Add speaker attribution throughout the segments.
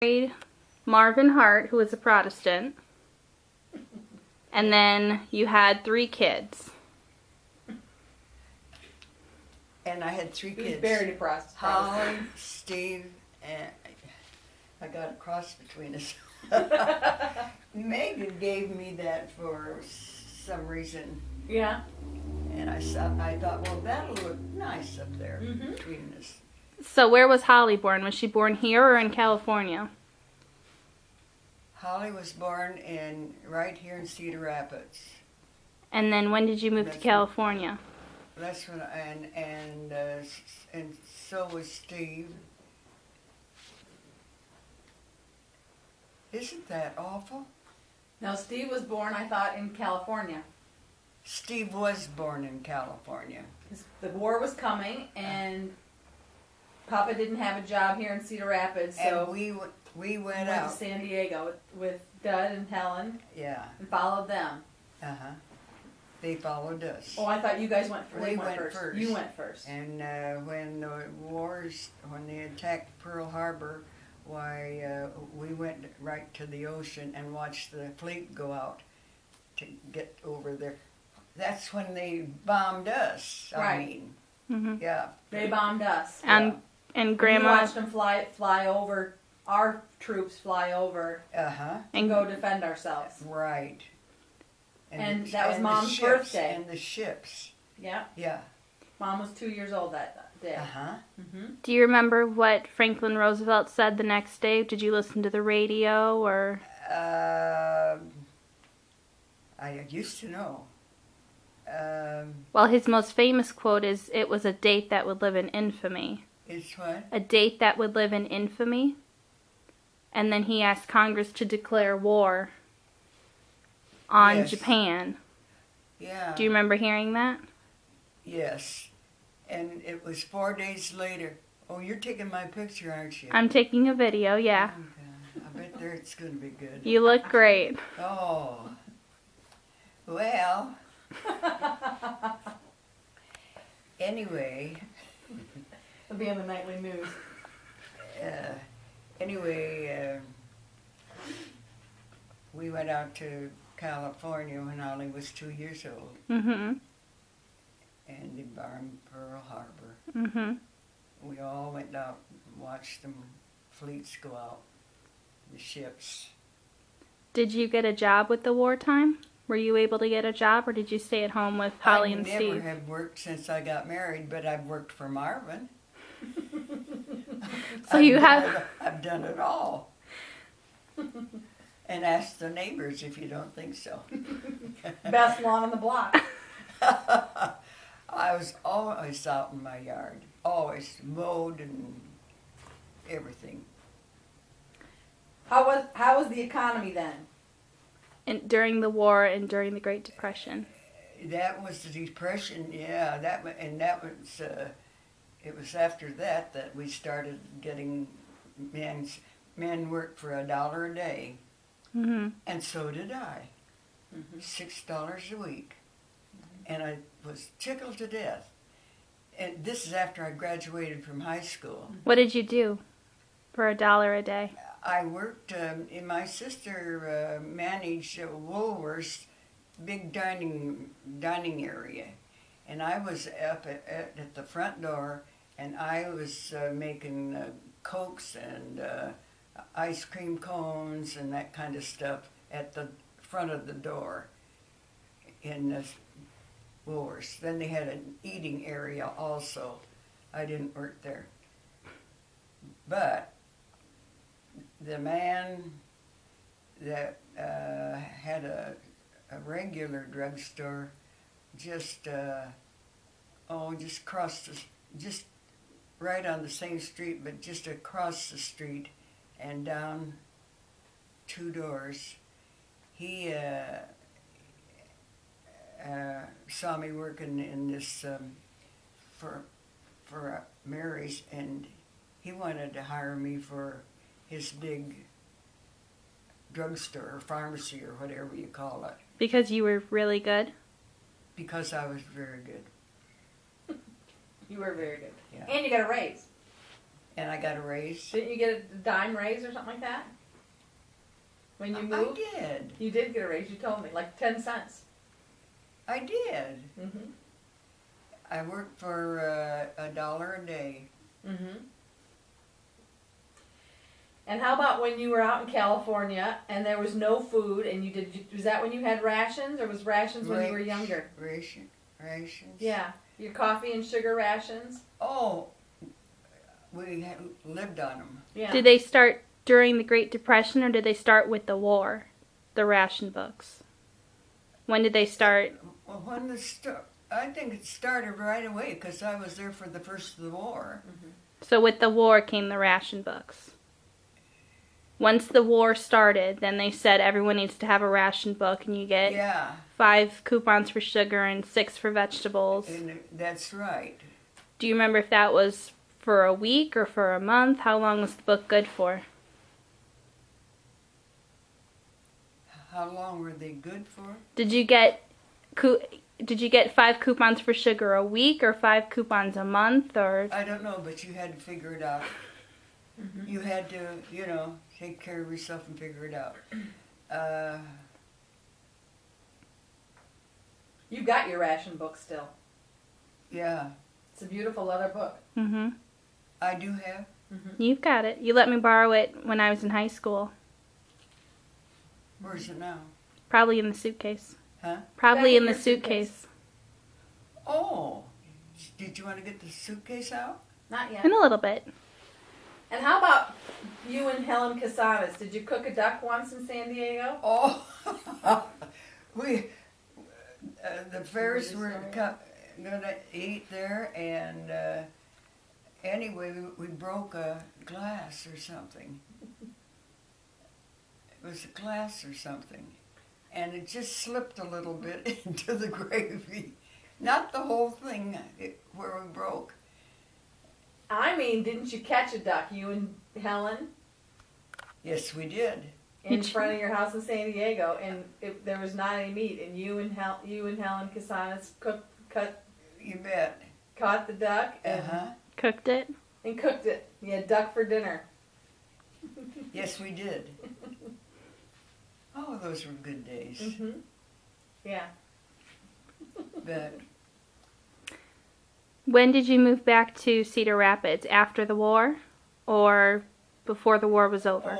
Speaker 1: married Marvin Hart, who was a Protestant. And then you had 3 kids.
Speaker 2: And I had 3 kids.
Speaker 3: He was very depressed.
Speaker 2: Holly, Steve, and I got a cross between us. Megan gave me that for some reason.
Speaker 3: Yeah.
Speaker 2: And I thought, well, that'll look nice up there between us.
Speaker 1: So where was Holly born? Was she born here or in California?
Speaker 2: Holly was born right here in Cedar Rapids.
Speaker 1: And then when did you move to California?
Speaker 2: That's when, and so was Steve. Isn't that awful?
Speaker 3: Now, Steve was born, I thought, in California.
Speaker 2: Steve was born in California.
Speaker 3: The war was coming, and Papa didn't have a job here in Cedar Rapids, so
Speaker 2: And we went
Speaker 3: to
Speaker 2: out.
Speaker 3: San Diego with Dud and Helen
Speaker 2: Yeah.
Speaker 3: and followed them.
Speaker 2: They followed us.
Speaker 3: Oh, I thought you guys went first.
Speaker 2: We went first.
Speaker 3: You went first.
Speaker 2: And when they attacked Pearl Harbor, we went right to the ocean and watched the fleet go out to get over there. That's when they bombed us.
Speaker 3: Right.
Speaker 2: Yeah.
Speaker 3: They bombed us.
Speaker 1: And
Speaker 3: We
Speaker 1: Grandma
Speaker 3: watched them fly over, our troops fly over and go defend ourselves.
Speaker 2: Right.
Speaker 3: And that was
Speaker 2: the
Speaker 3: Mom's
Speaker 2: ships,
Speaker 3: birthday.
Speaker 2: And the ships.
Speaker 3: Yeah.
Speaker 2: Yeah.
Speaker 3: Mom was 2 years old that day.
Speaker 1: Do you remember what Franklin Roosevelt said the next day? Did you listen to the radio or?
Speaker 2: I used to know.
Speaker 1: Well, his most famous quote is, "It was a date that would live in infamy."
Speaker 2: It's what?
Speaker 1: A date that would live in infamy. And then he asked Congress to declare war on
Speaker 2: Yes.
Speaker 1: Japan.
Speaker 2: Yeah.
Speaker 1: Do you remember hearing that?
Speaker 2: Yes. And it was 4 days later. Oh, you're taking my picture, aren't you?
Speaker 1: I'm taking a video, yeah.
Speaker 2: Okay. I bet there it's going to be good.
Speaker 1: You look great.
Speaker 2: Oh. Well. Anyway.
Speaker 3: It'll be on the nightly news.
Speaker 2: Anyway, we went out to California when Ollie was 2 years old. And they bombed Pearl Harbor. We all went out and watched them fleets go out, the ships.
Speaker 1: Did you get a job with the wartime? Were you able to get a job, or did you stay at home with Holly and Steve?
Speaker 2: I never have worked since I got married, but I've worked for Marvin.
Speaker 1: So you have...
Speaker 2: I've done it all. And ask the neighbors if you don't think so.
Speaker 3: Best lawn on the block.
Speaker 2: I was always out in my yard, always mowed and everything.
Speaker 3: How was the economy then?
Speaker 1: And during the war and during the Great Depression.
Speaker 2: That was the Depression, yeah. It was after that we started getting men worked for $1 a day, and so did I. $6 a week, and I was tickled to death. And this is after I graduated from high school.
Speaker 1: What did you do for $1 a day?
Speaker 2: I worked, my sister managed Woolworth's big dining area. And I was up at the front door, and I was making Cokes and ice cream cones and that kind of stuff at the front of the door in Woolworth's. Then they had an eating area also. I didn't work there. But the man that had a regular drugstore just right on the same street, but just across the street and down 2 doors. He saw me working in this for Mary's, and he wanted to hire me for his big drugstore or pharmacy or whatever you call it.
Speaker 1: Because you were really good?
Speaker 2: Because I was very good.
Speaker 3: You were very good.
Speaker 2: Yeah.
Speaker 3: And you got a raise.
Speaker 2: And I got a raise.
Speaker 3: Didn't you get a dime raise or something like that? When you
Speaker 2: I
Speaker 3: moved?
Speaker 2: did.
Speaker 3: You did get a raise, you told me, like 10 cents.
Speaker 2: I did.
Speaker 3: Mm-hmm.
Speaker 2: I worked for $1 a day.
Speaker 3: Mm-hmm. And how about when you were out in California and there was no food and was that when you had rations or was rations when you were younger?
Speaker 2: Rations.
Speaker 3: Yeah, your coffee and sugar rations.
Speaker 2: Oh, we lived on them.
Speaker 3: Yeah.
Speaker 1: Did they start during the Great Depression or did they start with the war? The ration books. When did they start?
Speaker 2: Well, I think it started right away because I was there for the first of the war.
Speaker 3: Mm-hmm.
Speaker 1: So with the war came the ration books. Once the war started, then they said everyone needs to have a ration book and you get
Speaker 2: Yeah,
Speaker 1: 5 coupons for sugar and 6 for vegetables.
Speaker 2: and that's right.
Speaker 1: Do you remember if that was for a week or for a month? How long was the book good for?
Speaker 2: How long were they good for?
Speaker 1: Did you get 5 coupons for sugar a week or 5 coupons a month or?
Speaker 2: I don't know, but you had to figure it out.
Speaker 3: Mm-hmm.
Speaker 2: You had to, take care of yourself and figure it out.
Speaker 3: You've got your ration book still.
Speaker 2: Yeah,
Speaker 3: It's a beautiful leather book.
Speaker 1: Mm-hmm.
Speaker 2: I do have.
Speaker 3: Mm-hmm.
Speaker 1: You've got it. You let me borrow it when I was in high school.
Speaker 2: Where's it now?
Speaker 1: Probably in the suitcase.
Speaker 2: Huh?
Speaker 1: Probably
Speaker 3: Back
Speaker 1: in
Speaker 3: in
Speaker 1: the
Speaker 3: your suitcase.
Speaker 1: suitcase.
Speaker 2: Oh, did you want to get the suitcase out?
Speaker 3: Not yet.
Speaker 1: In a little bit.
Speaker 3: And how about you and Helen Casanas? Did you cook a duck once in San Diego?
Speaker 2: Oh, the Ferris
Speaker 3: Somebody
Speaker 2: were
Speaker 3: saw
Speaker 2: gonna eat there, and anyway, we broke a glass or something. It was a glass or something, and it just slipped a little bit into the gravy. Not the whole thing where we broke.
Speaker 3: I mean, didn't you catch a duck, you and Helen,
Speaker 2: Yes, we did.
Speaker 3: in front of your house in San Diego, and there was not any meat, and you and Helen Casanas
Speaker 2: You bet.
Speaker 3: caught the duck and,
Speaker 1: Cooked it.
Speaker 3: and cooked it. You had duck for dinner.
Speaker 2: Yes, we did. Oh, those were good days.
Speaker 3: Mm-hmm. Yeah.
Speaker 2: But
Speaker 1: When did you move back to Cedar Rapids? After the war or before the war was over?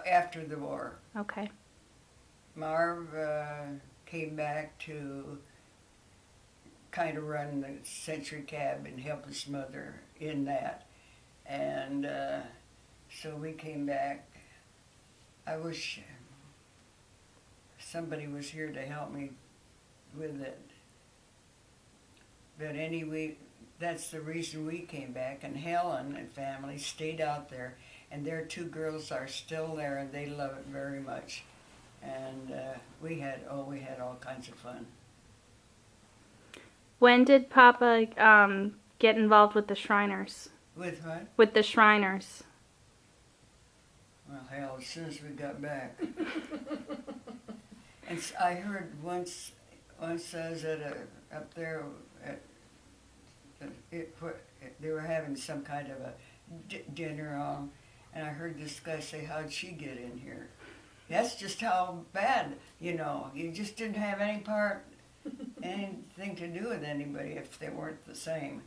Speaker 2: after the war,
Speaker 1: Okay.
Speaker 2: Marv came back to kind of run the Century Cab and help his mother in that. And so we came back. I wish somebody was here to help me with it. But anyway, that's the reason we came back. And Helen and family stayed out there. And their 2 girls are still there, and they love it very much. And we had all kinds of fun.
Speaker 1: When did Papa get involved with the Shriners?
Speaker 2: With what?
Speaker 1: With the Shriners.
Speaker 2: Well, hell, as soon as we got back. And I heard once says that up there, they were having some kind of a dinner on, and I heard this guy say, "How'd she get in here?" That's just how bad, you just didn't have anything to do with anybody if they weren't the same.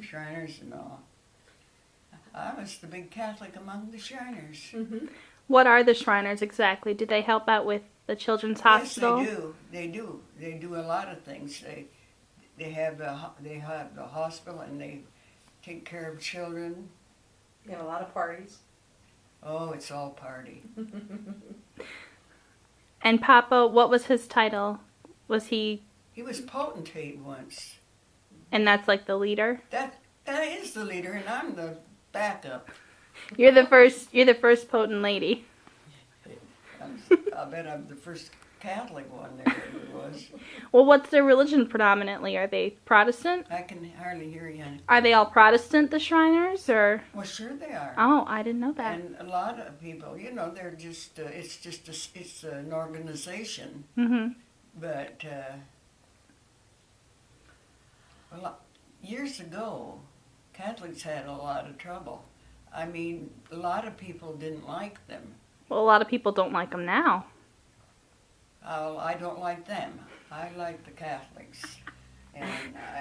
Speaker 2: Shriners and all. I was the big Catholic among the Shriners.
Speaker 3: Mm-hmm.
Speaker 1: What are the Shriners exactly? Do they help out with the Children's Hospital?
Speaker 2: Yes, they do. They do a lot of things. They have the hospital, and they take care of children.
Speaker 3: You have a lot of parties.
Speaker 2: Oh, it's all party.
Speaker 1: And Papa, what was his title? Was he,
Speaker 2: He was potentate once.
Speaker 1: and that's like the leader?
Speaker 2: That is the leader, and I'm the backup.
Speaker 1: You're the first potent lady.
Speaker 2: I bet I'm the first Catholic one there ever was.
Speaker 1: Well, what's their religion predominantly? Are they Protestant?
Speaker 2: I can hardly hear you.
Speaker 1: Are they all Protestant, the Shriners, or?
Speaker 2: Well, sure they are.
Speaker 1: Oh, I didn't know that.
Speaker 2: And a lot of people, they're just, it's an organization.
Speaker 1: Mm-hmm.
Speaker 2: But, years ago, Catholics had a lot of trouble. I mean, a lot of people didn't like them.
Speaker 1: Well, a lot of people don't like them now.
Speaker 2: I don't like them. I like the Catholics. And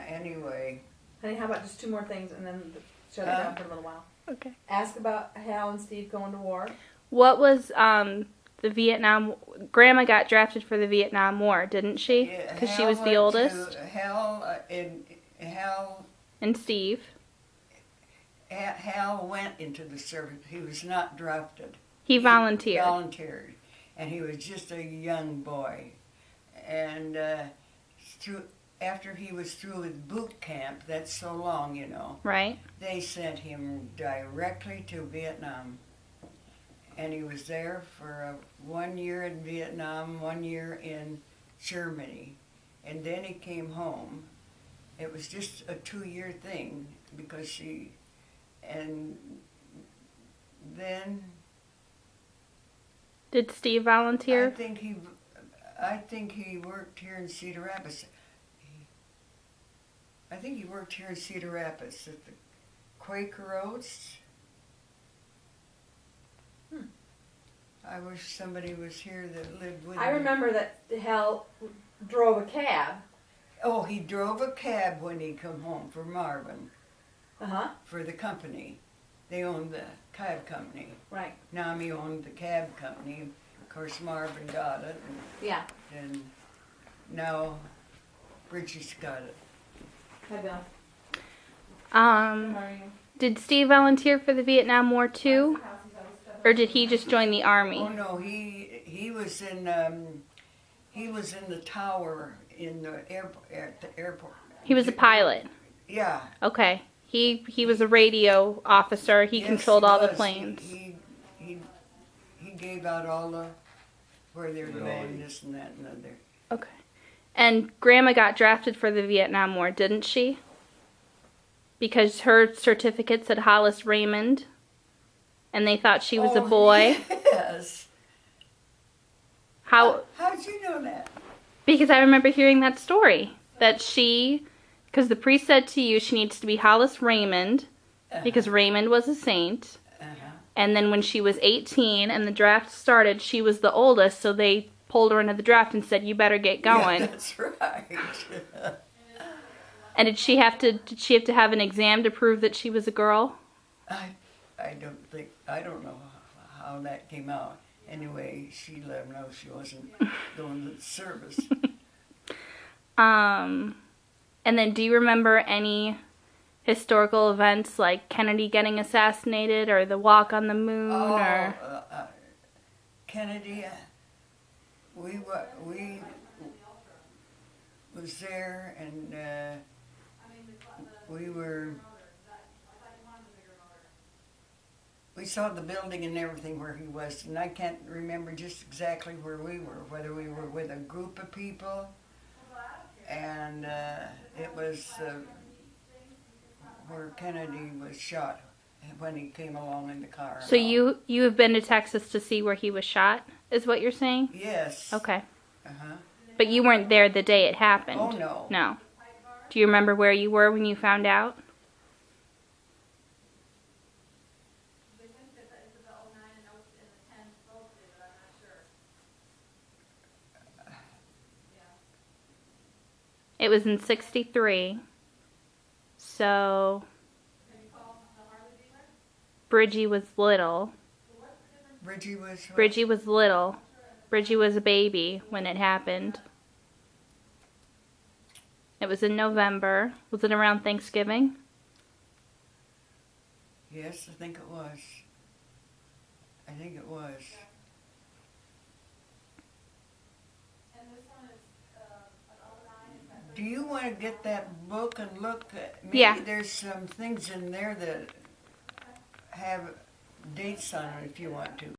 Speaker 2: anyway,
Speaker 3: Honey, how about just 2 more things and then shut it down for a little while?
Speaker 1: Okay.
Speaker 3: Ask about Hal and Steve going to war.
Speaker 1: What was the Vietnam? Grandma got drafted for the Vietnam War, didn't she? Because she was the oldest.
Speaker 2: Hal
Speaker 1: And Steve.
Speaker 2: Hal went into the service. He was not drafted.
Speaker 1: He volunteered.
Speaker 2: Volunteered, and he was just a young boy. And after he was through with boot camp, that's so long, you know.
Speaker 1: Right.
Speaker 2: They sent him directly to Vietnam, and he was there for 1 year in Vietnam, 1 year in Germany, and then he came home. It was just a 2-year thing because and then
Speaker 1: Did Steve volunteer?
Speaker 2: I think he worked here in Cedar Rapids. I think he worked here in Cedar Rapids at the Quaker Oats. I wish somebody was here that lived with me.
Speaker 3: I remember that Hal drove a cab.
Speaker 2: Oh, he drove a cab when he come home from Marvin
Speaker 3: Uh-huh.
Speaker 2: for the company. They owned the cab company.
Speaker 3: Right.
Speaker 2: Nami owned the cab company. Of course, Marvin got it,
Speaker 3: Yeah.
Speaker 2: and now Bridget's got it.
Speaker 3: Hi, Bill.
Speaker 1: Um,
Speaker 3: How are you?
Speaker 1: did Steve volunteer for the Vietnam War too, or did he just join the army?
Speaker 2: Oh no, he was in the tower in the airport at the airport.
Speaker 1: He was a pilot.
Speaker 2: Yeah.
Speaker 1: Okay. He was a radio officer. He
Speaker 2: Yes,
Speaker 1: controlled
Speaker 2: he
Speaker 1: all the
Speaker 2: was.
Speaker 1: planes.
Speaker 2: He gave out all the where they're going, this and that and other.
Speaker 1: Okay. And Grandma got drafted for the Vietnam War, didn't she? Because her certificate said Hollis Raymond, and they thought she was a boy.
Speaker 2: Yes.
Speaker 1: How?
Speaker 2: How'd you know that?
Speaker 1: Because I remember hearing that story. That because the priest said to you she needs to be Hollis Raymond, because Raymond was a saint. And then when she was 18 and the draft started, she was the oldest, so they pulled her into the draft and said, "You better get going."
Speaker 2: Yeah, that's right.
Speaker 1: And did she have to have an exam to prove that she was a girl?
Speaker 2: I don't know how that came out. Anyway, she let him know she wasn't going to the service.
Speaker 1: And then do you remember any historical events like Kennedy getting assassinated or the walk on the moon or
Speaker 2: Kennedy, we was there, and we saw the building and everything where he was, and I can't remember just exactly where we were, whether we were with a group of people, and it was where Kennedy was shot when he came along in the car.
Speaker 1: So you have been to Texas to see where he was shot, is what you're saying?
Speaker 2: Yes.
Speaker 1: Okay.
Speaker 2: Uh-huh.
Speaker 1: But you weren't there the day it happened.
Speaker 2: Oh, no.
Speaker 1: No. Do you remember where you were when you found out? It was in 63. So Bridgie was little.
Speaker 2: Bridgie was what?
Speaker 1: Bridgie was little. Bridgie was a baby when it happened. It was in November. Was it around Thanksgiving?
Speaker 2: Yes, I think it was. Do you want to get that book and look? Maybe
Speaker 1: Yeah.
Speaker 2: there's some things in there that have dates on it if you want to.